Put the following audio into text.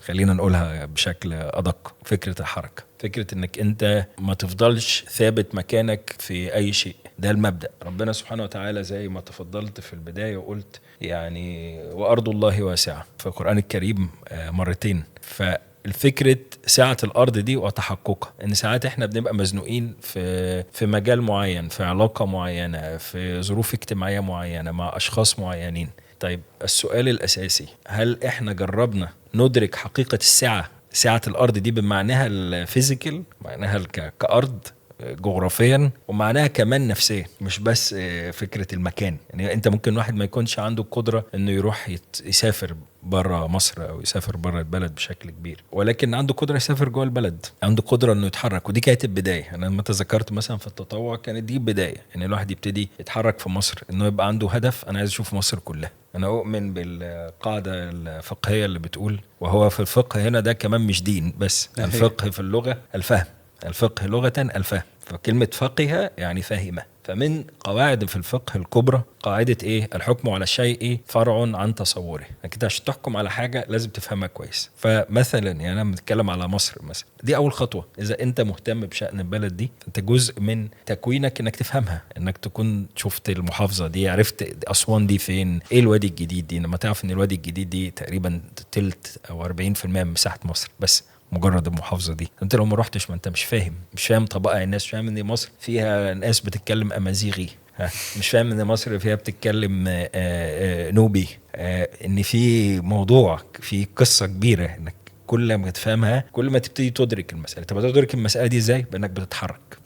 خلينا نقولها بشكل ادق، فكره الحركه، فكره انك انت ما تفضلش ثابت مكانك في اي شيء. ده المبدأ. ربنا سبحانه وتعالى زي ما تفضلت في البداية وقلت يعني وأرض الله واسعة في القرآن الكريم مرتين. فالفكرة سعة الأرض دي وتحققها، إن ساعات إحنا بنبقى مزنوقين في مجال معين، في علاقة معينة، في ظروف اجتماعية معينة مع أشخاص معينين. طيب السؤال الأساسي، هل إحنا جربنا ندرك حقيقة سعة الأرض دي بمعناها الفيزيكال، معناها كأرض جغرافيا، ومعناها كمان نفسيا، مش بس فكرة المكان. يعني انت ممكن واحد ما يكونش عنده القدرة انه يروح يسافر برا مصر او يسافر برا البلد بشكل كبير، ولكن عنده قدرة يسافر جوه البلد، عنده قدرة انه يتحرك. ودي كانت البداية. انا لما تذكرت مثلا في التطوع كانت دي بداية، ان الواحد يبتدي يتحرك في مصر، انه يبقى عنده هدف، انا عايز اشوف مصر كلها. انا اؤمن بالقاعدة الفقهية اللي بتقول، وهو في الفقه هنا ده كمان مش دين بس، الفقه في اللغة الفهم، الفقه لغة الفهم. فكلمة فقه يعني فهمه. فمن قواعد في الفقه الكبرى قاعدة ايه؟ الحكم على الشيء ايه؟ فرع عن تصوره. انك عشان تحكم على حاجة لازم تفهمها كويس. فمثلا يعني انا بنتكلم على مصر مثلا، دي اول خطوة. اذا انت مهتم بشأن البلد دي، انت جزء من تكوينك انك تفهمها، انك تكون شفت المحافظة دي، عرفت اسوان دي فين، ايه الوادي الجديد دي. لما تعرف ان الوادي الجديد دي تقريبا تلت او 40% من مساحة مصر بس، مجرد المحافظه دي. انت لو ما رحتش، ما انت مش فاهم طبقه الناس، مش فاهم ان مصر فيها ناس بتتكلم امازيغي، مش فاهم ان مصر فيها بتتكلم نوبي، ان في موضوع، في قصه كبيره. انك كل ما تفهمها كل ما تبتدي تدرك المساله. طب تدرك المساله دي ازاي؟ بانك بتتحرك.